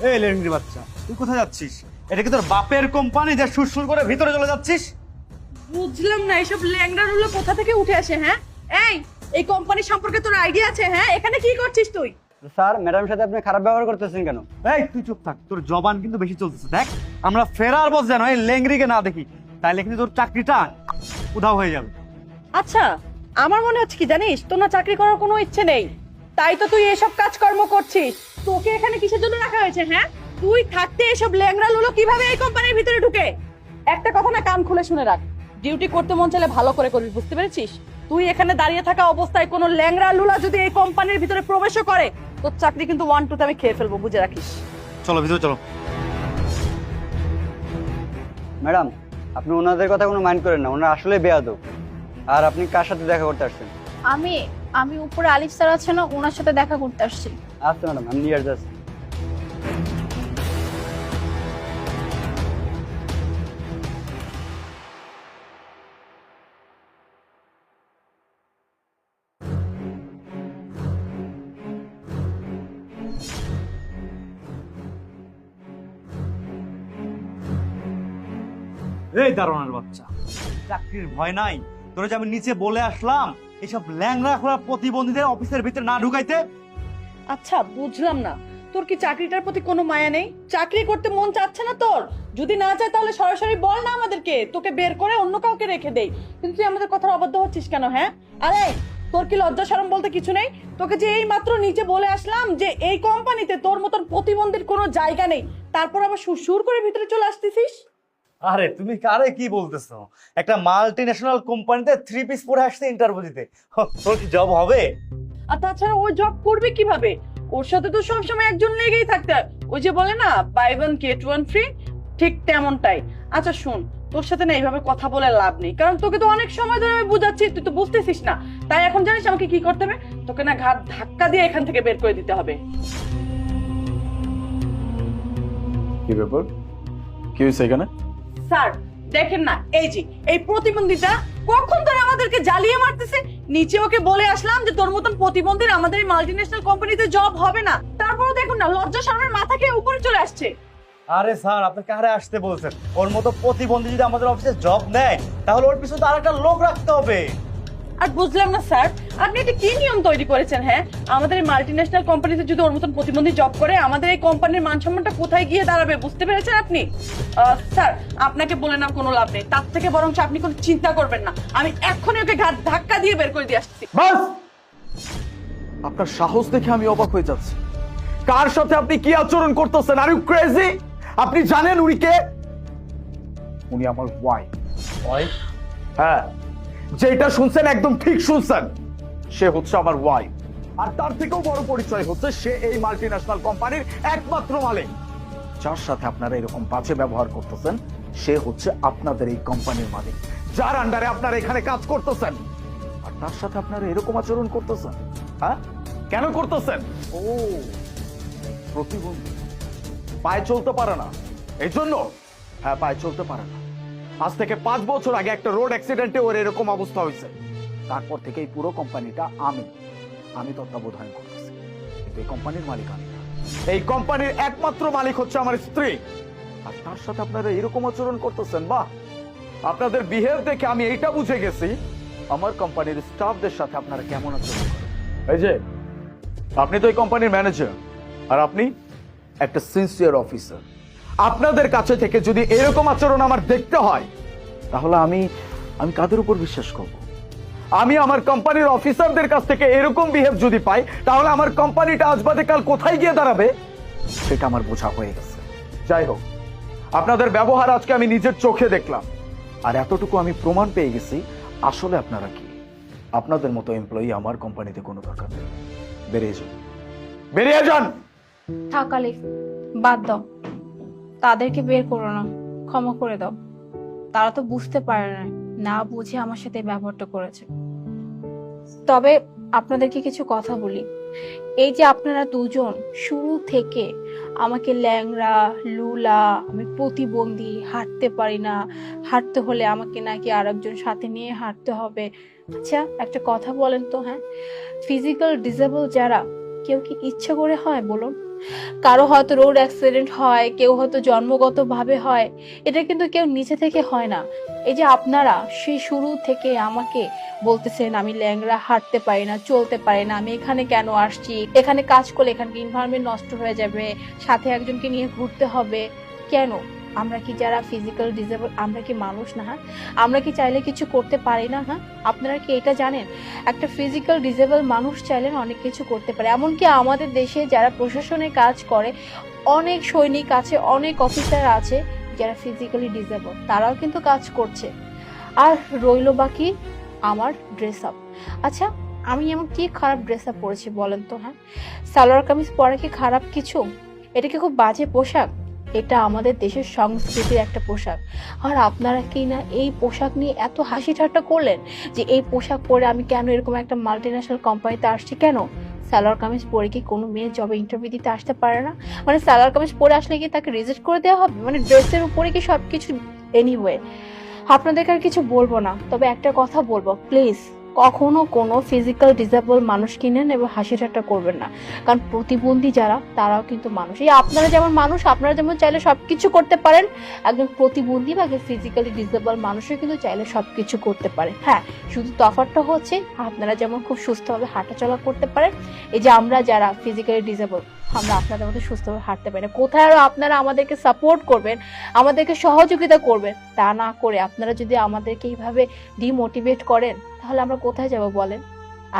এই লেংড়ি বাচ্চা, তুই কোথায় যাচ্ছিস? এটা কি তোর বাপের কোম্পানি যে সুরসুর করে ভিতরে চলে যাচ্ছিস? বুঝলাম না এসব ল্যাংড়াগুলো কোথা থেকে উঠে আসে। হ্যাঁ এই কোম্পানি সম্পর্কে তোর আইডিয়া আছে? হ্যাঁ, এখানে কি করছিস তুই? স্যার, ম্যাডামের সাথে আপনি খারাপ ব্যবহার করতেছেন কেন? এই তুই চুপ থাক, তোর জবান কিন্তু বেশি চলতেছে। দেখ, আমরা ফেরার বস যেন এই লেংড়িকে না দেখি, তাইলে কিন্তু তোর চাকরিটা উধাও হয়ে যাবে। আচ্ছা, আমার মনে হচ্ছে কি জানিস, তোর না চাকরি করার কোনো ইচ্ছে নেই, তাই তো তুই এসব কাজকর্ম করছিস। তোকে এখানে কিসের জন্য রাখা হয়েছে? হ্যাঁ, তুই থাকতে এসব ল্যাংড়া লুলো কিভাবে এই কোম্পানির ভিতরে ঢুকে? একটা কথা না, কান খুলে শুনে রাখ, ডিউটি করতে মন চাইলে ভালো করে করবি, বুঝতে পেরেছিস? তুই এখানে দাঁড়িয়ে থাকা অবস্থায় কোনো ল্যাংড়া লুলা যদি এই কোম্পানির ভিতরে প্রবেশও করে, তোর চাকরি কিন্তু 1-2 আমি খেয়ে ফেলবো, বুঝে রাখিস। চলো ভিতরে চলো। ম্যাডাম, আপনি ওনাদের কথা কোনো মাইন্ড করেন না, ওনারা আসলে বেয়াদব। আর আপনি কার সাথে দেখা করতে আসছেন? আমি উপরে আলিফ স্যার আছে না, ওনার সাথে দেখা করতে আসছি। আচ্ছা ম্যাডাম, আমি নিয়ে যাচ্ছি। এই দারোয়ানের বাচ্চা, চাকরির ভয় নাই তোরা? যে আমি নিচে বলে আসলাম এসব ল্যাংড়া খোলা প্রতিবন্ধীদের অফিসের ভিতরে না ঢুকাইতে। আচ্ছা, বুঝলাম না, তোর কি চাকরিটার প্রতি কোনো মায়া নেই? চাকরি করতে মন চাচ্ছে না তোর? যদি না চায় তাহলে সরাসরি বল না আমাদেরকে, তোকে বের করে অন্য কাউকে রেখে দেই। কিন্তু তুই আমাদের কথার অবাধ্য হচ্ছিস কেন? হ্যাঁ, আরে তোর কি লজ্জা শরম বলতে কিছু নেই? তোকে যে এই মাত্র নিচে বলে আসলাম যে এই কোম্পানিতে তোর মতন প্রতিবন্ধীর কোনো জায়গা নেই, তারপর আবার সুর করে ভিতরে চলে আসতেছিস। আরে তুমি কারে কি বলতেছো? একটা মাল্টি ন্যাশনাল কোম্পানিতে 3 পিস পরে আসছে ইন্টারভিউ দিতে, তোর কি জব হবে? আর তাছাড়া ও জব করবে কিভাবে? ওর সাথে তো সবসময় একজন লেগেই থাকতে হয়। ওই যে বলে না, বাই 1 get 1 ফ্রি, ঠিক তেমনটাই। আচ্ছা শোন, তোর সাথে না এইভাবে কথা বলে লাভ নেই, কারণ তোকে তো অনেক সময় ধরে আমি বুঝাচ্ছি, তুই তো বুঝতেছিস না। তাই এখন জানিস আমাকে কি করতে হবে? তোকে না ঘাট ধাক্কা দিয়ে এখান থেকে বের করে দিতে হবে। কি ব্যাপার? কি হয়েছে এখানে? স্যার দেখেন না, এই যে এই প্রতিবন্ধীটা কখন ধরে আমাদেরকে জ্বালিয়ে মারতেছে। নিচে ওকে বলে আসলাম যে তোর মতন প্রতিবন্ধীর আমাদের এই মাল্টিন্যাশনাল কোম্পানিতে জব হবে না, তারপরও দেখুন না, লজ্জা শরমের মাথা খেয়ে উপরে চলে আসছে। আরে স্যার, আপনি কারে আসতে বলছেন? ওর মতো প্রতিবন্ধী যদি আমাদের অফিসে জব নেয়, তাহলে ওর পিছনে আর একটা লোক রাখতে হবে। আর বুঝলাম না স্যার, আপনি এটা কি নিয়ম তৈরি করেছেন? হ্যাঁ, আমাদের এই মাল্টিন্যাশনাল কোম্পানিতে যদি ওর মতন প্রতিবন্ধী জব করে, আমাদের এই কোম্পানির মান সম্মানটা কোথায় গিয়ে দাঁড়াবে, বুঝতে পেরেছেন আপনি? স্যার, আপনাকে বলে না কোনো লাভ নেই, তার থেকে বরং আপনি কোনো চিন্তা করবেন না, আমি এক্ষুনি ওকে ঘাট ধাক্কা দিয়ে বের করে দিয়ে আসছি। বাস! আপনার সাহস দেখে আমি অবাক হয়ে যাচ্ছি। কার সাথে আপনি কি আচরণ করতেছেন? Are you crazy? আপনি জানেন উনি কে? উনি আমার ওয়াইফ। ওয়াইফ? হ্যাঁ, যেটা শুনছেন একদম ঠিক শুনছেন। সে হচ্ছে আমার ওয়াইফ। আর তার থেকেও বড় পরিচয় হচ্ছে সে এই মাল্টিন্যাশনাল কোম্পানির একমাত্র মালিক। যার সাথে আপনারা এরকম বাজে ব্যবহার করতেছেন, সে হচ্ছে আপনাদের এই কোম্পানির মালিক, যার আন্ডারে আপনারা এখানে কাজ করতেছেন। আর তার সাথে আপনারা এরকম আচরণ করতেছেন? হ্যাঁ, কেন করতেছেন? ও, প্রতিবন্ধী, পায়ে চলতে পারে না, এই জন্য? হ্যাঁ, পায়ে চলতে পারে না। আজ থেকে 5 বছর আগে একটা রোড অ্যাক্সিডেন্টে ওর এরকম অবস্থা হয়েছে। তারপর থেকে এই পুরো কোম্পানিটা আমি তত্ত্বাবধান করতেছি, কিন্তু এই কোম্পানির মালিক আমি না। এই কোম্পানির একমাত্র মালিক হচ্ছে আমার স্ত্রী। আর তার সাথে আপনারা এরকম আচরণ করতেছেন? বাহ, আপনাদের বিহেভ দেখে আমি এইটা বুঝে গেছি আমার কোম্পানির স্টাফদের সাথে আপনারা কেমন আচরণ করেন। এই যে আপনি তো এই কোম্পানির ম্যানেজার, আর আপনি একটা সিনসিয়ার অফিসার। আপনাদের কাছে থেকে যদি এরকম আচরণ আমার দেখতে হয়, তাহলে আমি কাদের উপর বিশ্বাস করব? আমি আমার কোম্পানির অফিসারদের কাছ থেকে এরকম বিহেভ যদি পাই, তাহলে আমার কোম্পানিটা আজ বাদে কাল কোথায় গিয়ে দাঁড়াবে সেটা আমার বোঝা হয়ে গেছে। যাই হোক, আপনাদের ব্যবহার আজকে আমি নিজের চোখে দেখলাম, আর এতটুকু আমি প্রমাণ পেয়ে গেছি আসলে আপনারা কি। আপনাদের মতো এমপ্লয়ি আমার কোম্পানিতে কোনো দরকার নেই। বেরিয়ে যান, বেরিয়ে যান। থাক আলিফ, বাদ দাও, তাদেরকে বের করো না, ক্ষমা করে দাও। তারা তো বুঝতে পারে না, না বুঝে আমার সাথে এই ব্যবহারটা করেছে। তবে আপনাদেরকে কিছু কথা বলি, এই যে আপনারা দুজন শুরু থেকে আমাকে ল্যাংড়া লুলা, আমি প্রতিবন্ধী, হাঁটতে পারি না, হাঁটতে হলে আমাকে নাকি আরেকজন সাথে নিয়ে হাঁটতে হবে। আচ্ছা একটা কথা বলেন তো, হ্যাঁ, ফিজিক্যাল ডিসেবল যারা, কেউ কি ইচ্ছা করে হয় বলুন? কারো হয়তো রোড অ্যাক্সিডেন্ট হয়, কেউ হয়তো জন্মগতভাবে হয়, এটা কিন্তু কেউ নিচে থেকে হয় না। এই যে আপনারা সেই শুরু থেকে আমাকে বলতেছেন আমি ল্যাংড়া, হাঁটতে পারি না, চলতে পারি না, আমি এখানে কেন আসছি, এখানে কাজ করলে এখানে এনভায়রনমেন্ট নষ্ট হয়ে যাবে, সাথে একজনকে নিয়ে ঘুরতে হবে। কেন? আমরা কি যারা ফিজিক্যাল ডিসেবল, আমরা কি মানুষ না? হ্যাঁ, আমরা কি চাইলে কিছু করতে পারি না? হ্যাঁ, আপনারা কি এটা জানেন? একটা ফিজিক্যাল ডিসেবল মানুষ চাইলে অনেক কিছু করতে পারে। এমনকি আমাদের দেশে যারা প্রশাসনে কাজ করে, অনেক সৈনিক আছে, অনেক অফিসার আছে যারা ফিজিক্যালি ডিসেবল, তারাও কিন্তু কাজ করছে। আর রইলো বাকি আমার ড্রেস আপ। আচ্ছা, আমি এমন কি খারাপ ড্রেস আপ পরেছি বলেন তো? হ্যাঁ, সালোয়ার কামিজ পরা কি খারাপ কিছু? এটা কি খুব বাজে পোশাক? এটা আমাদের দেশের সংস্কৃতির একটা পোশাক। আর আপনারা কি না এই পোশাক নিয়ে এত হাসি ঠাট্টা করলেন যে এই পোশাক পরে আমি কেন এরকম একটা মাল্টিন্যাশনাল কোম্পানিতে আসছি? কেন সালোয়ার কামিজ পরে কি কোনো মেয়ে জবে ইন্টারভিউ দিতে আসতে পারে না? মানে সালোয়ার কামিজ পরে আসলে কি তাকে রিজেক্ট করে দেওয়া হবে? মানে ড্রেসের উপরে কি সবকিছু? এনিওয়ে, আপনাদেরকে আর কিছু বলবো না, তবে একটা কথা বলবো, প্লিজ কখনো কোনো ফিজিক্যাল ডিসেবল মানুষ কিনেন এবং হাসি ঠাট্টা করবেন না। কারণ প্রতিবন্ধী যারা, তারাও কিন্তু মানুষ। এই আপনারা যেমন মানুষ, আপনারা যেমন চাইলে সবকিছু করতে পারেন, একজন প্রতিবন্ধী বা ফিজিক্যালি ডিসেবল মানুষও কিন্তু চাইলে সবকিছু করতে পারে। হ্যাঁ, শুধু তফাৎটা হচ্ছে আপনারা যেমন খুব সুস্থভাবে হাঁটাচলা করতে পারেন, এই যে আমরা যারা ফিজিক্যালি ডিসেবল, আমরা আপনাদের মধ্যে সুস্থভাবে হাঁটতে পারি না। কোথায় আরো আপনারা আমাদেরকে সাপোর্ট করবেন, আমাদেরকে সহযোগিতা করবেন, তা না করে আপনারা যদি আমাদেরকে এইভাবে ডিমোটিভেট করেন, তাহলে আমরা কোথায় যাব বলেন?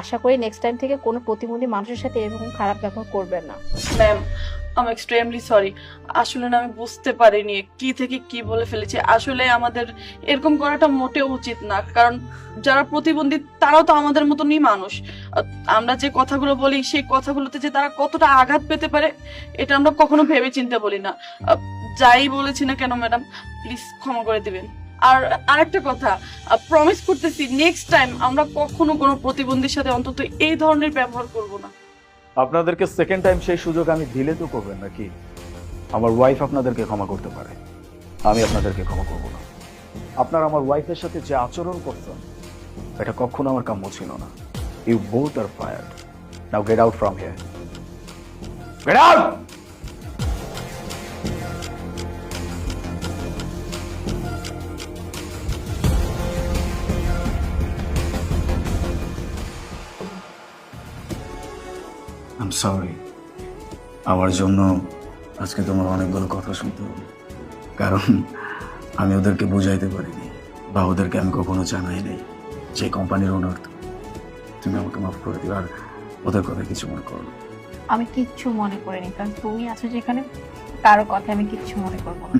আশা করি নেক্সট টাইম থেকে কোনো প্রতিবন্ধী মানুষের সাথে এরকম খারাপ ব্যবহার করবেন না। ম্যাম, আমি এক্সট্রিমলি সরি। আসলে না, আমি বুঝতে পারিনি কি থেকে কি বলে ফেলেছি। আসলে আমাদের এরকম করাটা মোটেও উচিত না, কারণ যারা প্রতিবন্ধী তারাও তো আমাদের মতনই মানুষ। আমরা যে কথাগুলো বলি সেই কথাগুলোতে যে তারা কতটা আঘাত পেতে পারে, এটা আমরা কখনো ভেবে চিন্তে বলি না। যাই বলেছি না কেন ম্যাডাম, প্লিজ ক্ষমা করে দিবেন। আর আরেকটা কথা, প্রমিস করতেছি নেক্সট টাইম আমরা কখনো কোনো প্রতিবন্ধীর সাথে অন্তত এই ধরনের ব্যবহার করব না। আপনাদেরকে সেকেন্ড টাইম সেই সুযোগ আমি দিলে তো করবেন নাকি? আমার ওয়াইফ আপনাদেরকে ক্ষমা করতে পারে, আমি আপনাদেরকে ক্ষমা করব না। আপনার আমার ওয়াইফের সাথে যে আচরণ করছেন, এটা কখনো আমার কাম্য ছিল না। You both are fired. Now get out from here. Get out! I am sorry. আমার জন্য আজকে তোমার অনেকগুলো কথা শুনতে হবে, কারণ আমি ওদেরকে বুঝাইতে পারিনি বা ওদেরকে আমি কখনো জানাই নাই যে কোম্পানির ওনার তুমি আমাকে মাফ করে দিও। আর ওদের কথা কিছু মনে করো না। আমি কিচ্ছু মনে করিনি, কারণ তুমি আছো যেখানে, কারো কথা আমি কিচ্ছু মনে করবো না।